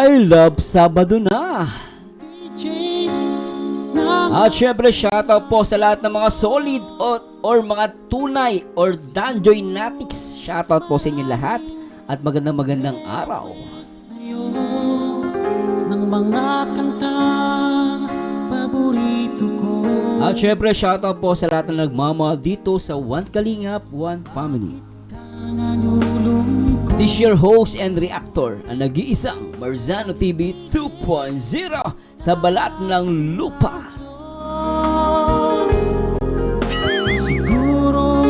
My love, Sabado na. At syempre, shoutout po sa lahat ng mga solid or mga tunay or Danjoy Natics. Shoutout po sa inyo lahat at magandang araw. Ng mga kantang paborito ko. At syempre, shoutout po sa lahat ng nagmamahal dito sa One Kalingap, One Family. This your host and reactor, ang nag-iisang Marzano TV 2.0 sa balat ng lupa. Siguro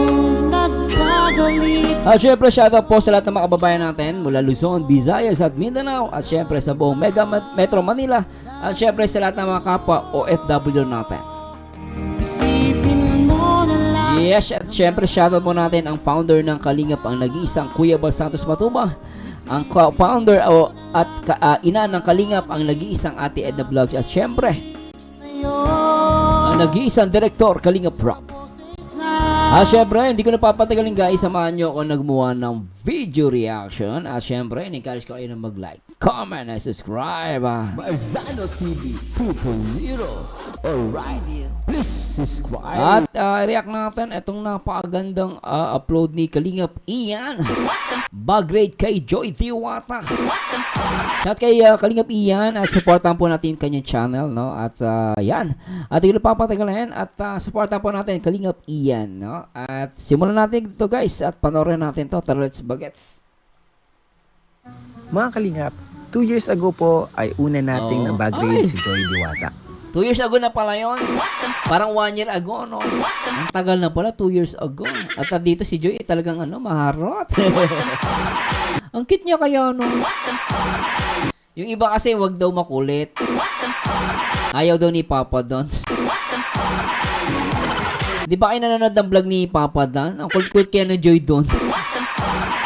nagkagalit. At syempre, shoutout po sa lahat ng mga kababayan natin mula Luzon, Visayas at Mindanao. At syempre sa buong Mega Metro Manila. At syempre sa lahat ng mga kapwa OFW natin. Yes, at syempre shoutout po natin ang founder ng Kalingap, ang nag-iisang Kuya Bal Santos Matubang, ang founder at ina ng Kalingap, ang nag-iisang Ate Edna Vlogs, at syempre ang nag-iisang Direktor Kalingap Rock. At syempre, hindi ko napapatagalin guys, samahan nyo ako nagmuha ng video reaction. At syempre, in-encourage ko kayo na mag-like, comment, and subscribe. Marzano TV 2.0. Alright, please subscribe. At react natin itong napakagandang upload ni Kalingap Ian. Bag-grade kay Joy Diwata. Shout kay Kalingap Ian at supportan po natin yung kanyang channel, no? At yan. At hindi ko napapatagalin at supportan po natin Kalingap Ian, no? At simulan natin ito guys at panoorin natin to. Tara, let's bagets. Mga Kalingap, 2 years ago po ay una nating nabag-grade si Joy Diwata. 2 years ago na pala yun. Parang 1 year ago, no? Ang tagal na pala, 2 years ago. At dito si Joy talagang maharot. Ang cute niya kaya, no? Yung iba kasi wag daw makulit. Ayaw daw ni Papa Don. Di ba kayo nanonood ng vlog ni Papa Don? Ang kulit-kulit kaya na Joy Don.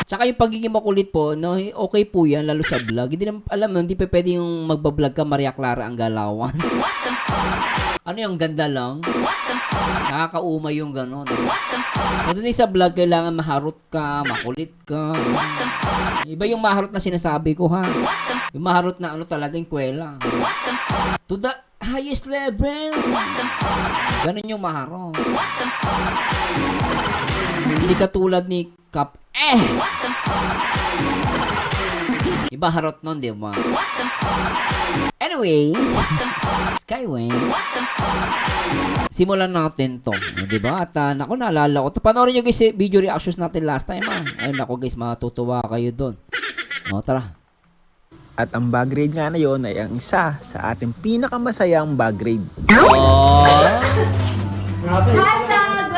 Tsaka yung pagiging makulit po, no, okay po yan, lalo sa vlog. Hindi naman, alam mo, hindi pa pwede yung magbablog ka, Maria Clara ang galawan. Ano yung ganda lang? Nakakaumay yung gano'n. So, dun sa vlog, kailangan maharot ka, makulit ka. Iba yung maharot na sinasabi ko, ha? Yung maharot na talaga yung kwela. To the highest level. Ganun yung maharot. Hindi katulad ni Kap. Iba harot nun, di ba? Anyway, Skyway, simulan natin to, di ba? At naku, naalala ko. Panoorin nyo guys video reactions natin last time, ha? Ay, naku guys, matutuwa kayo doon. O, tara. At ang bag grade nga na yon ay ang isa sa ating pinakamasayang bag grade.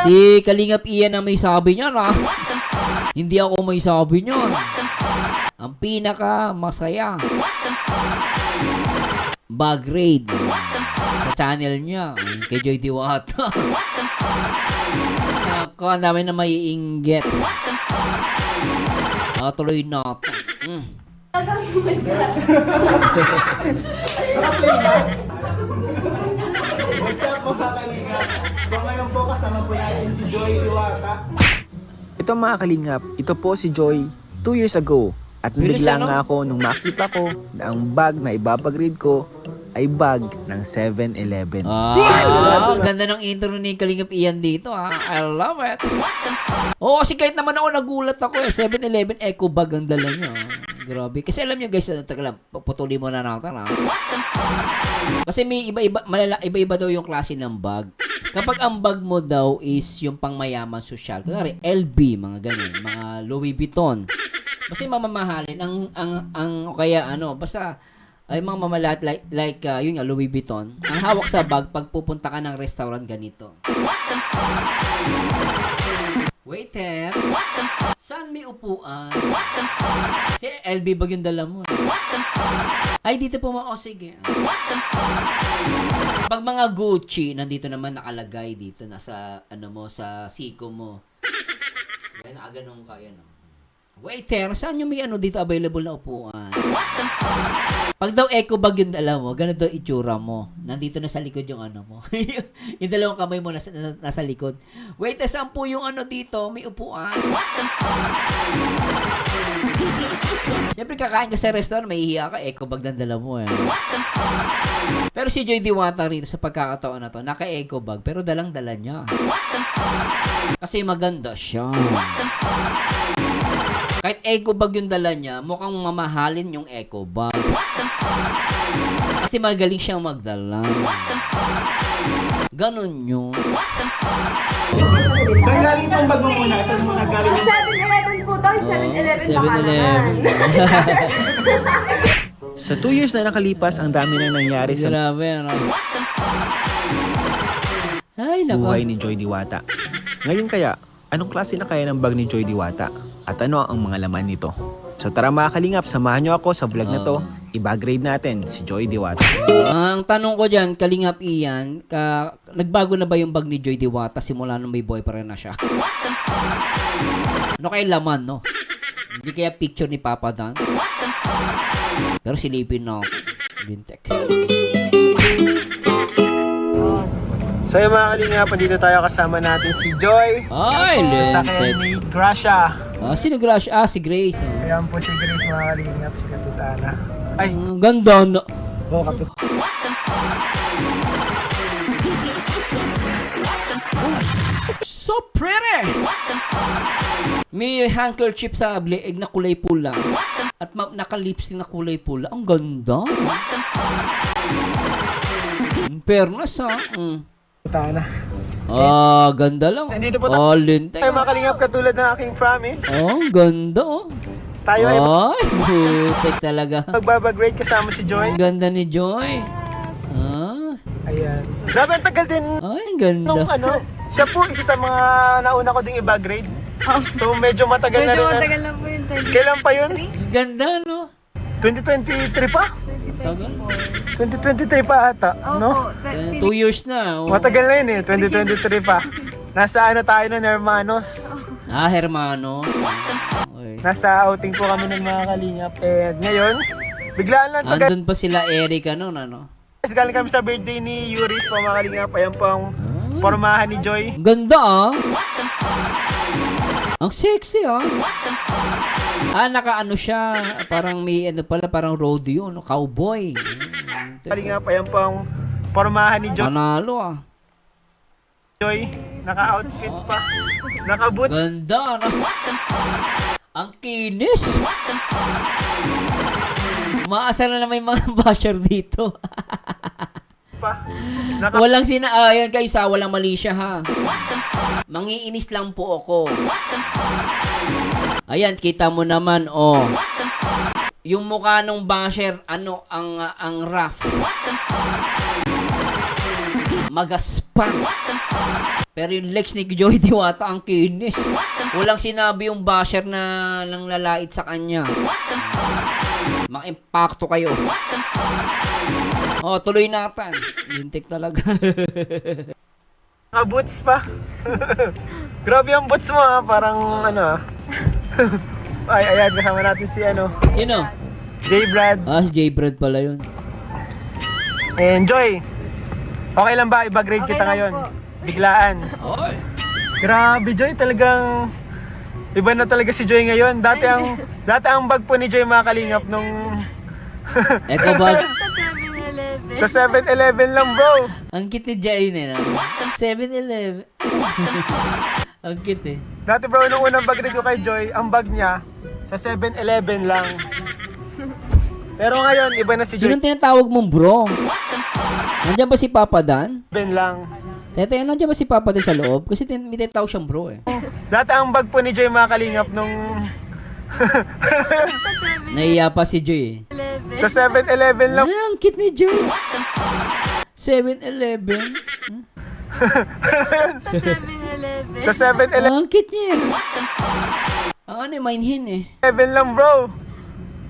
Si Kalingap Ian ang may sabi niya, na hindi ako may sabi niya. Ang pinaka masaya bag grade sa channel niya kay Joy Diwata. Ako, ang dami na maiinggit. Tuloy natin. What's up mga Kalingap? So ngayon po kasama po natin si Joy Diwata. Ito mga Kalingap, ito po si Joy 2 years ago. At bigla nga ako nung makita ko na ang bag na ibabag-grade ko ay bag ng 7-Eleven. Ang ganda ng intro ni Kalingap Ian dito, ha? I love it. Oo, kasi kahit naman ako nagulat ako 7-Eleven Eco bag ang dala niya. Grabe. Kasi alam niyo guys, putuli mo na natin, ha? Kasi may iba-iba daw yung klase ng bag. Kapag ang bag mo daw is yung pangmayaman social, kunwari LB, mga ganyan, mga Louis Vuitton. Basta yung mamamahalin, kaya basta ay mga mamalat like yun nga, Louis Vuitton. Ang hawak sa bag pag pupunta ka ng restaurant ganito. Waiter, saan may upuan? Si LB bag yung dala mo. Ay, dito po sige. Pag mga Gucci, nandito naman nakalagay dito, nasa, sa siko mo. Yan, ganun ka, yan. Waiter, saan yung may ano dito available na upuan? Pag daw eco bag yun, alam mo, ganun daw itsura mo. Nandito na sa likod yung ano mo. Yung dalawang kamay mo nasa likod. Waiter, saan po yung ano dito? May upuan. Siyempre kakain ka sa restaurant, may hiya ka, eco bag ng dala mo eh. Pero si Joy Diwata rito sa pagkakataon na to, naka-eco bag, pero dalang-dala niya. Kasi maganda siya. Kahit eco bag yung dala niya, mukhang mamahalin yung eco bag. Kasi magaling siyang magdala. Ganon yun. Saan galing itong bag mo muna? Saan mo nagaling? 7-Eleven po to. 7-Eleven baka 7-Eleven. naman. Sa 2 years na nakalipas, ang dami na nangyari sa Grabe, ano? Ay, nako. buhay ni Joy Diwata. Ngayon kaya, anong klase na kaya ng bag ni Joy Diwata? At ano ang mga laman nito? So tara mga kalingap, samahan nyo ako sa vlog na to. I-bag grade natin si Joy Diwata. Ang tanong ko dyan, Kalingap Ian, nagbago na ba yung bag ni Joy Diwata simula nung may boyfriend na siya? Ano kaya laman, no? Hindi kaya picture ni Papa Dan? Pero silipin na ako. Bintek. So yung mga kalingap, dito tayo kasama natin si Joy. Ay, Sa sakyan lentek. ni Gracia. Sino Grace? Si Grace. Oh. Ayan po si Grace mga kalingap, si Kapitana. Ay, Ang ganda na. oh Kapit. So pretty! May handkerchief sa leeg na kulay pula. At naka-lipstick na kulay pula. Ang ganda. Fairness ha. Kapitana. Ganda lang. Nandito po tayo. Lintek. Ay mga kalingap, katulad ng aking promise, Ang ganda oh. tayo ay Ay, putik talaga. magbabagrade kasama si Joy. Ang ganda ni Joy. Ayan. Grabe, ang tagal din Ay, ang ganda. nung ano. Siya po, isa sa mga nauna ko ding i-bagrade. Oh. So medyo matagal na Medyo rin. matagal na po yung time. Kailan pa yun? Ang ganda no. 2023 pa? Tagal. 2023 pa ata, no? Opo. 2 years na. Oh. Matagal na yun eh, 2023 pa. Nasa ano tayo nun, Hermanos. Hermanos. Okay. Nasa outing po kami ng mga kalingap. And ngayon, biglaan lang tagal. Andun pa sila Eric ano. Galing kami sa birthday ni Yuris po mga kalingap. Ayan po ang pormahan ni Joy. Ang ganda Ang sexy naka-ano siya, parang may ano pala, parang rodeo, no? Cowboy. Kalingap, ayan po ang pormahan ni Panalo Joy. Naka-outfit pa. Naka-boots Ganda, no? Ang kinis. Maasar na may mga basher dito. pa. Walang yan guys walang mali siya ha. Mangiinis lang po ako. Ayan, kita mo naman yung mukha nung basher, ang rough. Magaspang. Pero yung legs ni Joy Diwata ang kinis. Walang sinabi yung basher na nang lalait sa kanya. Mak-impacto kayo. Tuloy natin. Lintik talaga. Naka-boots pa. Grabe ang boots mo ha. Parang ano Ay, ayan, kasama natin si Sino? J. Brad. Si J. Brad pala yun. Enjoy. Okay lang ba? Iba-grade Okay kita lang ngayon. po. Biglaan. Oy. Grabe, Joy. Talagang iba na talaga si Joy ngayon. Dati ang bag po ni Joy mga kalingap nung Eco bag. Sa 7-Eleven. sa 7-Eleven lang, bro. Ang cute ni Jay na. 7-Eleven. Ang cute eh. Dati bro, nung unang bag-grade ko kay Joy, ang bag niya sa 7-Eleven lang. Pero ngayon, iba na si Joy. Sinong tinatawag mong bro? Nandiyan ba si Papa Dan? 7 lang. Tete, nandiyan ba si Papa Dan sa loob? Kasi may tinatawag siyang bro eh. Dati ang bag po ni Joy mga kalingap nung Nahiya pa si Joy eh. sa 7-Eleven lang. Ang cute ni Joy. 7-Eleven. Sa 7-Eleven. Sa 7-Eleven Ang cute niya. Ano eh, mainhin eh. lang, bro.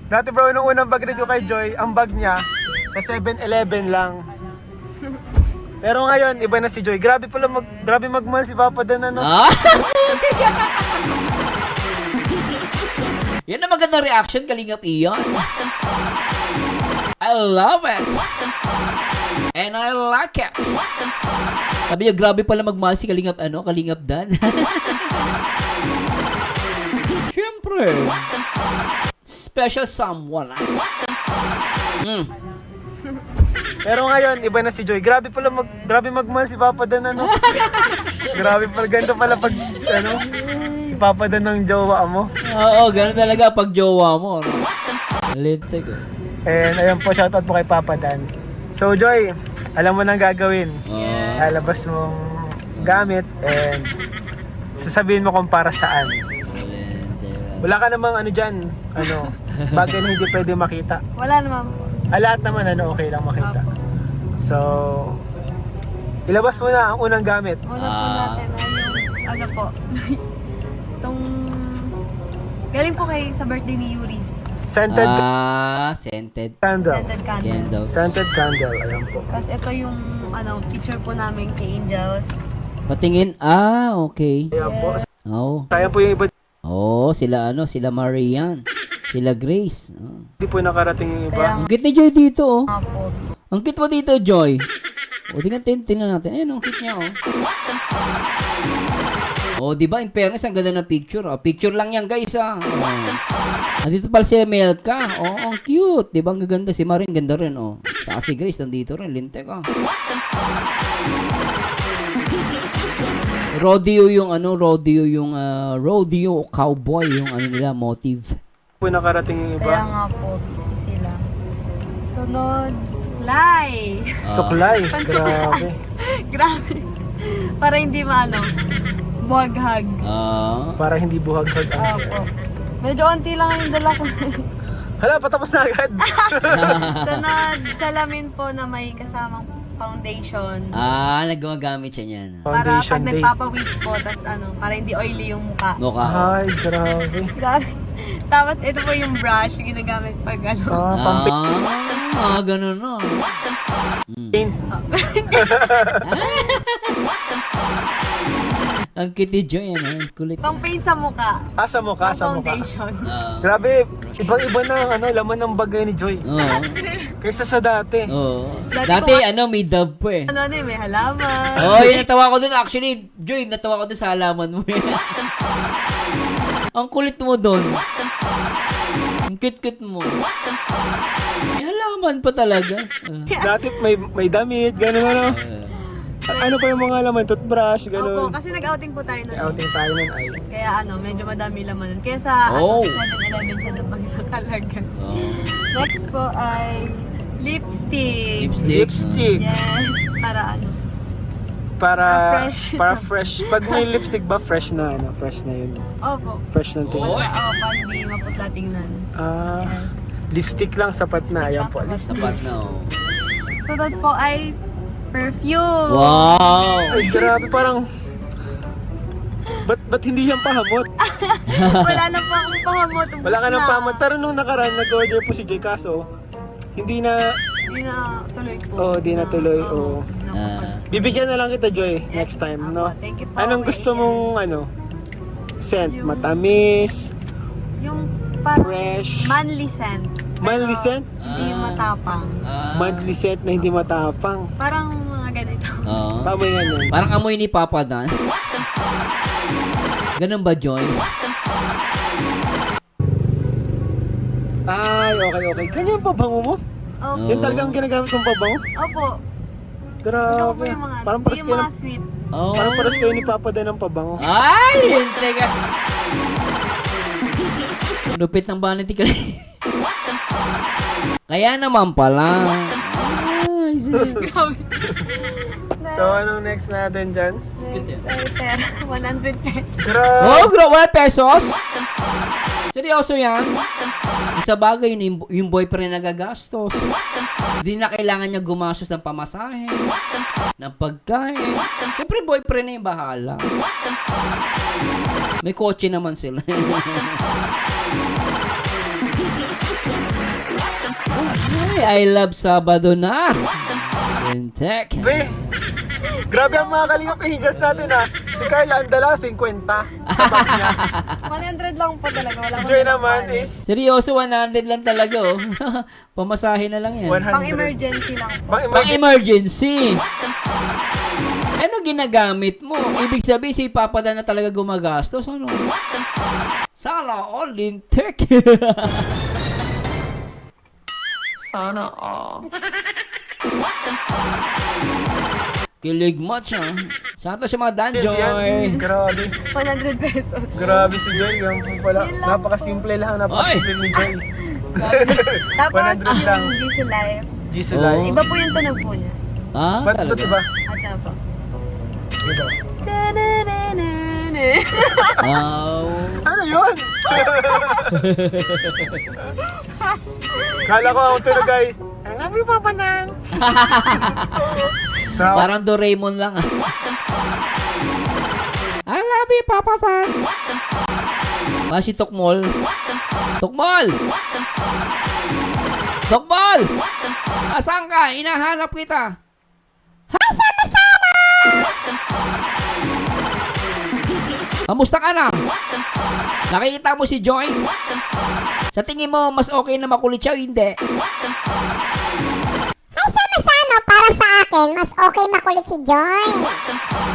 Dati bro, nung unang bag-grade ko kay Joy, ang bag niya sa 7-Eleven lang. Pero ngayon, iba na si Joy. Grabe magmahal si Papa Dan, ano? Yan ang magandang reaction, Kalingap Ian. I love it. And I like it. Sabi niya, grabe pala magmahal si Kalingap, Kalingap Dan. Siyempre. Special someone. Pero ngayon, iba na si Joy. Grabe magmahal si Papa Dan, ano? Grabe pala, ganito pala pag, si Papa Dan ng jowa mo. Oo, ganun talaga pag jowa mo. Linte ko. And ayun po, shoutout po kay Papa Dan. So Joy, alam mo nang gagawin. Lalabas mong gamit and sasabihin mo kung para saan. Wala ka namang dyan, bagay na hindi pwede makita. Wala naman po. Lahat naman okay lang makita. Opo. So, ilabas mo na ang unang gamit. Una po natin ay yung, po. Itong, galing po kay sa birthday ni Yuris. Scented Scented candle. Scented candle. candles. Scented candle, ayan po. Tapos ito yung, picture po namin kay Angels. Patingin, okay. Ayan po. Oh. Sayang po yung iba, Oh, sila Marian. Sila Grace. Oh. hindi po nakarating yung iba. Kaya Ang cute ni Joy dito, oh. nga po. Ang cute mo dito, Joy. O, tingnan natin. Ayun, ang cute niya, oh. Oh, di ba? In fairness, ang ganda ng picture. Oh. Picture lang yan, guys, ah. Oh. Andito pala si Melka. Oh, ang cute. Di ba? Ang ganda. Si Marin, ganda rin, oh. Saka si Grace, nandito rin. Linte ka. Rodeo yung rodeo cowboy yung nila motive. Hindi po nakarating yung iba. Kaya nga po, busy sila. Sunod, supply. Suklay, Pansuklay. grabe. Grabe. Para hindi buhaghag. Para hindi buhag-hag. Opo. Medyo onti lang yung dala ko. Hala, patapos na agad. Sunod, salamin po na may kasamang foundation. Nagagamit siya niyan. Para Foundation pag day. nagpapawis po, tas para hindi oily yung mukha. Mukha. Ay, grabe. Grabe. Tapos ito po yung brush, yung ginagamit pag Ganun no. Paint. Ang cute ni Joy, kulit. pang paint sa mukha. Sa mukha, Pang sa mukha. foundation. Grabe, ibang-iba na laman ng bagay ni Joy. Oo. Kaysa sa dati. Oo. Dati Dati, may dove po eh. May halaman. Oh, yun, natawa ko dun. Actually, Joy, natawa ko dun sa halaman mo. Ang kulit mo dun. Ang cute-cute mo. May halaman pa talaga. Dati may damit, gano'n. Ano pa yung mga laman? Toothbrush, Opo, gano'n. kasi nag-outing po tayo May nun. outing tayo nun ay. Kaya medyo madami laman nun. Kaya sa Oh. 7-Eleven siya na pagkakalaga. Oh. Next po ay lipstick. Lipstick. Yes, para Para Para fresh. fresh. Pag may lipstick ba, fresh na yun. Opo. Fresh na tingin. Para hindi maputla tingnan. Yes. Lipstick lang, sapat na. Ayan po, lipstick. Sapat na, oh. Sunod po ay perfume. Wow! Ay, grabe, parang... Ba't hindi yan pahamot? Wala na po akong pahamot. Wala ka ng pahamot. Pero nung nakaraan, nag-order po si Joy, kaso, hindi na... Hindi na tuloy po. Di na tuloy. Oo. Bibigyan na lang kita, Joy, next time, no? Thank you po. Anong gusto Ayan. mong, scent? Yung- Matamis? Yung parang Fresh? manly scent. Manly Pero scent? Hindi matapang. Manly scent na hindi matapang. Parang mga ganito. Oo. Pamoy nga nun. Parang amoy ni Papa Dan. Ganun ba, Joy? Ay, okay. Ganyan pa bango mo? Opo. Yan talagang ginagamit mong pabango? Opo. Gusto ko po Grabe. yung mga, Parang hindi paras yung kayo, mga sweet. Oh. parang paras kayo ni Papa Dan ng pabango. Ay! Teka. Lupit ng vanity ka. Kaya naman pala. Ay, sige. Grabe. So, anong next natin dyan? Next ay pera. 100 pesos. Grabe. Oh, grabe, pesos? Seryoso yan? Sa bagay, yung boyfriend nagagastos. Hindi na kailangan niya gumastos ng pamasahe, ng pagkain. Siyempre, boyfriend na yung bahala. May kotse naman sila. Ay, I love Sabado na. Intek. Be, Grabe ang mga Kalingap Angels natin ha. Si Carla Andala, 50. Sa bag niya. 100 lang po talaga. Wala Si akong Joy dalang naman wallet. is Seryoso, 100 lang talaga oh. Pamasahe na lang yan. 100. Pang emergency lang po. Pang emergency. Ano ginagamit mo? Ibig sabihin si Papa Dan na talaga gumagastos. Ano? Sana all in tech. Sana all. Kilig much ah. Sana siya mga Dan Yes, yan. Joy. Grabe. 100 pesos. Grabe si Joy. Yan po pala. Yun lang Napakasimple lang. Napakasimple ni Joy. Tapos 100 lang. yung Gisu Life. G's Oh. Live. Iba po yung tunog po niya. Ah, Ba't talaga. ba? At ano po. Ito. Ta-da-da-da-da. Wow. Ano yun? Kala ko ang tunog ay, I love you, Papa Nan. Parang Doraemon lang ah. I love you, Papa Dan. Si Tokmol. Tokmol! Tokmol! Asan ka? Inahanap kita. Hay, sama-sama! Kamusta ka na? Nakikita mo si Joy? Sa tingin mo, mas okay na makulit siya o hindi? Ay, sama-sama, para sa akin, mas okay makulit si Joy.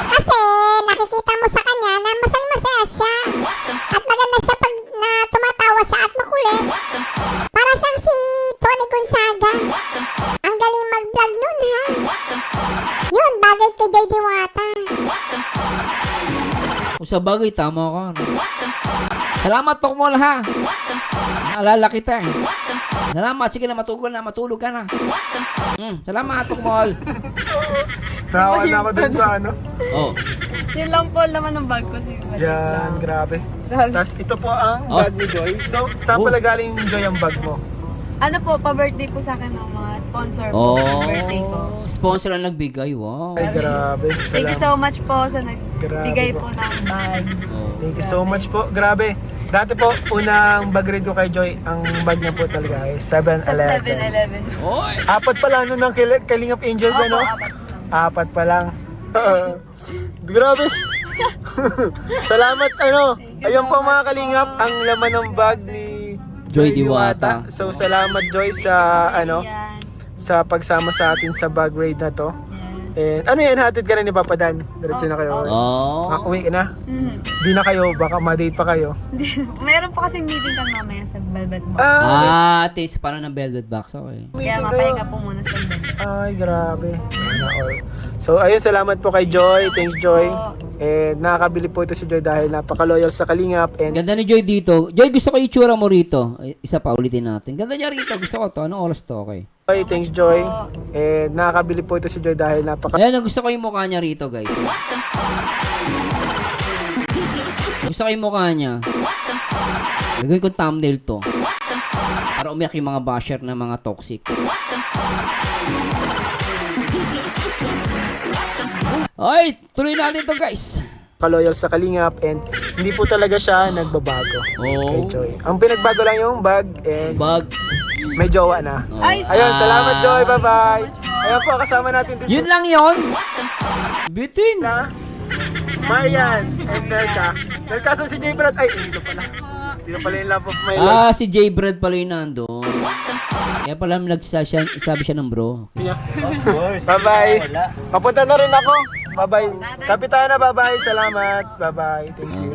Kasi nakikita mo sa kanya na masang-masaya siya. At maganda siya pag na tumatawa siya at makulit. Para siyang si Tony Gonzaga. Ang galing mag-vlog nun, ha? Yun, bagay kay Joy Diwata. Kung sa bagay, tama ka. No? Salamat, Tokmol, ha? Naalala kita eh. Salamat, sige na, matulog ka na. Salamat, Tokmol. Nakawa na ako dun sa ano. Oh. Yun lang po laman ng bag ko. Si Yan, grabe. Sabi, Tapos ito po ang Oh. bag ni Joy. So, saan Oh. pala galing Joy ang bag mo? ano po, pa-birthday po sa akin ng mga sponsor Oh. po. Birthday ko. Sponsor ang nagbigay, wow. Ay, grabe. Thank you Salamat. so much po sa nagbigay Grabe po po. ng bag. Oh. Thank you so much po. Grabe. Dati po, unang bag read ko kay Joy, ang bag niya po talaga ay Sa 7-Eleven. 7-Eleven. Oy! Apat pa lang nun ng Kalingap Angels, Opo, ano? apat lang. Apat pa lang. Grabe. Salamat, ano. Thank you Ayun so po mga much Kalingap, po. ang laman ng bag ni Joy Diwata. So, salamat Joy sa, ano, Yan. sa pagsama sa atin sa bag raid na to. Yan. And ano yan, hatid ka rin ni Papa Dan? Diretso na kayo. Oh. Uwi ka na? Mhm. Di na kayo, baka ma-date pa kayo. Meron po kasing meeting kang mamaya sa Velvet Box. Taste parang ng velvet box, okay. Kaya meeting mapahinga kayo. po muna sa Velvet. Ay, grabe. Sana all. So, ayun, salamat po kay Joy. Thanks, Joy. And nakakabili po ito si Joy dahil napaka-loyal sa Kalingap. And Ganda ni Joy dito. Joy, gusto ko itsura mo rito. Isa pa, ulitin natin. Ganda niya rito. Gusto ko to. Anong oras to? Okay. Joy, thanks, Joy. And nakakabili po ito si Joy dahil Ayan, gusto ko yung mukha niya rito, guys. Gusto ko yung mukha niya. Gagawin ko thumbnail to. Para umiyak yung mga basher na mga toxic. Ay, tuloy natin to, guys. loyal sa Kalingap and hindi po talaga siya nagbabago kay Oh, Joy. Ang pinagbago lang yung bag and bag. may jowa na. Oh. Ay! Ayun, salamat Joy. Bye-bye. Thank you so much po. Ayun po, kasama natin din Yun lang yon. Bitin. na Marian and Melka. Melka, saan si Jay Brad? Ay, dito pala. Dito pala yung love of my life. Si J. Brad pala yung nandun. Kaya pala sabi siya ng bro. Bye-bye. Papunta na rin ako. Bye-bye. Kapitana, bye-bye. Salamat. Bye-bye. Thank you.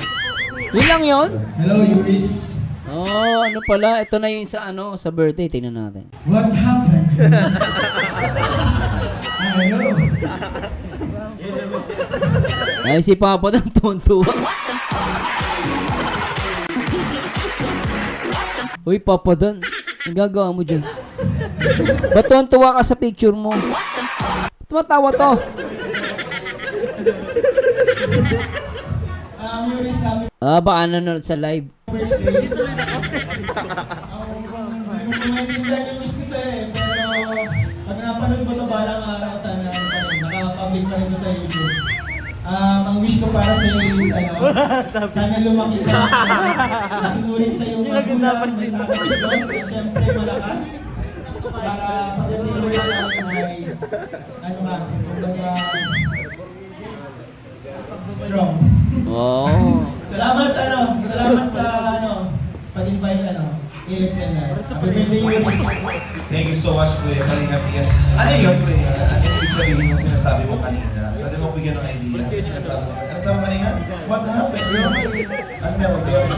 Yun lang yon. Hello, Yuris. Oh, ano pala? Ito na yung sa birthday. Tingnan natin. What happened? I know. Ay, si Papa ng tuwan-tuwa. Uy, Papa Dan. Ang gagawa mo dyan? Ba't tuwan-tuwa ka sa picture mo? Ba't tumatawa to? Yuris, happy Baka nanonood sa live. birthday. Hindi ko po maintindihan yung wish ko sa'yo eh. Pero pag napanood mo ito balang araw, sana nakapublic pa ito sa YouTube. Ang wish ko para sa'yo is sana lumaki ka. Sunurin sa'yo magulang, may takas si Diyos, at syempre malakas. Para pagdating mo lang ay, kumbaga, strong. Oh. Salamat sa pag-invite Felix and happy birthday, Yuris. Thank you so much, Kuya. Kalingap yan. Ano yun, Kuya? Ano yung ibig sabihin yung sinasabi mo kanina? Kasi mo bigyan ng idea. Sinasabi mo. Ano sabi mo kanina? What happened? Ano meron doon?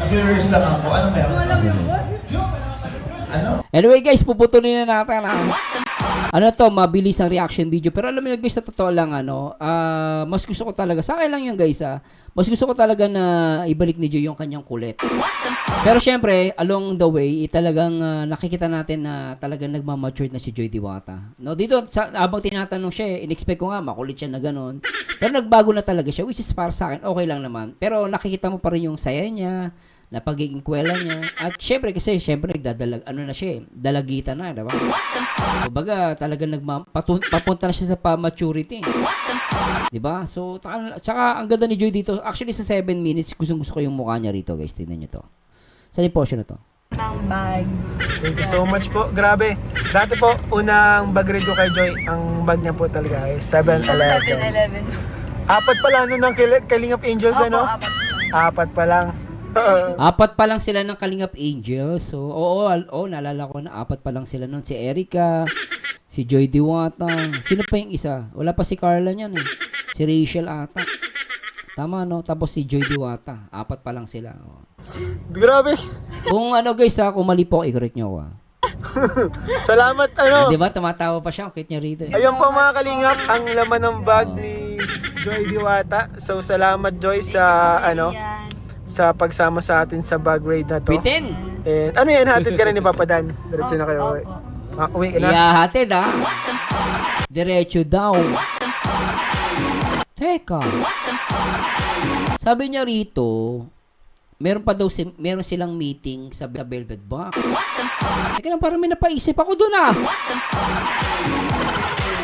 Curious lang ako. Ano meron? Ano? Anyway guys, puputulin na natin ano to, mabilis ang reaction video. Pero alam mo guys, sa totoo lang mas gusto ko talaga, sa akin lang yun guys mas gusto ko talaga na ibalik ni Joy yung kanyang kulit. Pero syempre, along the way, talagang nakikita natin na talagang nagmamature na si Joy Diwata. No, dito, habang tinatanong siya, in-expect ko nga, makulit siya na ganun. Pero nagbago na talaga siya, which is para sa akin, okay lang naman. Pero nakikita mo pa rin yung saya niya, na pagiging kwela niya. At syempre, na siya dalagitan na, diba? Kumbaga, talagang papunta na siya sa maturity. Diba? So, tsaka ang ganda ni Joy dito, actually sa 7 minutes, gusto ko yung mukha niya rito, guys. Tignan niyo to. Saan yung portion na to? Ng bag. Thank you so much po. Grabe. Dati po, unang bag read ko kay Joy, ang bag niya po talaga ay 7-Eleven. 7-Eleven. Apat pala nun ng Kalingap Angels, Opo, ano? apat. 4 pa lang. Apat pa lang sila ng Kalingap Angels. So, naalala ko na 4 pa lang sila nun. Si Erica, si Joy Diwata. Sino pa yung isa? Wala pa si Carla niyan eh. Si Rachel ata. Tama no? Tapos si Joy Diwata. 4 pa lang sila. Oh. Grabe. Kung guys kung mali po, i-correct nyo ako Salamat, Di ba? Tumatawa pa siya. Ang cute niya rito eh. Ayun po mga Kalingap, ang laman ng bag ni Joy Diwata. So, salamat Joy sa, Yan. sa pagsama sa atin sa bag raid na to. Bitin! And ano yan, hatid ka rin ni Papa Dan? Diretso na kayo. Opo. Uwi ka na. Iyahatid Diretso daw. Teka. Sabi niya rito, meron silang meeting sa Velvet Box. Teka lang, parang may napaisip ako dun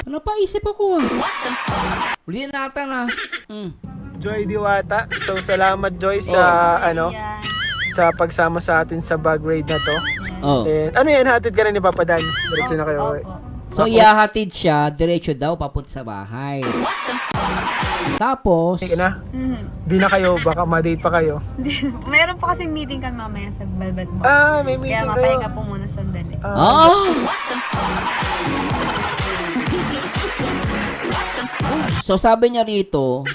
Napaisip ako Ulitin natin Joy Diwata. So, salamat Joy sa, Yan. sa pagsama sa atin sa bag raid na to. Oh. And ano yan, hatid ka rin ni Papa Dan? Diretso na kayo. Opo. So, iyahatid siya, diretso daw, papunta sa bahay. Tapos, Uwi ka na. Mhm. Di na kayo, baka ma-date pa kayo. Meron po kasing meeting kami mamaya sa Velvet Box. May meeting Kaya kayo. mapahinga po muna sandali. So, sabi niya rito,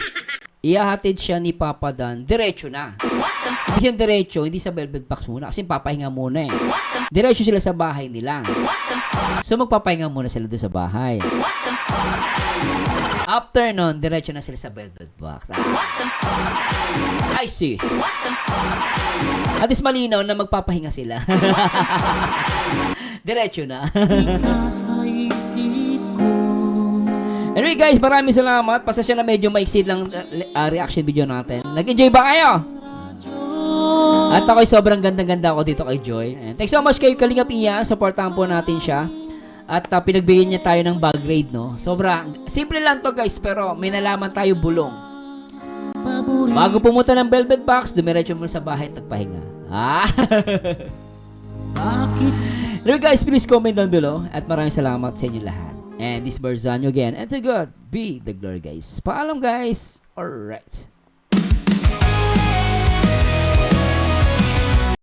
iyahatid siya ni Papa Dan, diretso na. Hindi siya diretso, hindi sa Velvet Box muna, kasi papahinga muna eh. Diretso sila sa bahay nila. So, magpapahinga muna sila doon sa bahay. After nun, diretso na sila sa Velvet Box. I see. At least malinaw na magpapahinga sila. Diretso na. Anyway guys, maraming salamat. Pasensya na medyo maiksid lang reaction video natin. Nag-enjoy ba kayo? At ako'y sobrang ganda-ganda ako dito kay Joy. And thanks so much kay Kalingap Ian. Supportahan po natin siya. At pinagbigyan niya tayo ng bag grade, no? Simple lang to guys, pero may nalaman tayo bulong. Bago pumunta ng Velvet Box, dumiretso mo sa bahay at nagpahinga. Anyway guys, please comment down below. At maraming salamat sa inyo lahat. And this is Barzanyo again. And to God be the glory guys. Paalam guys. Alright.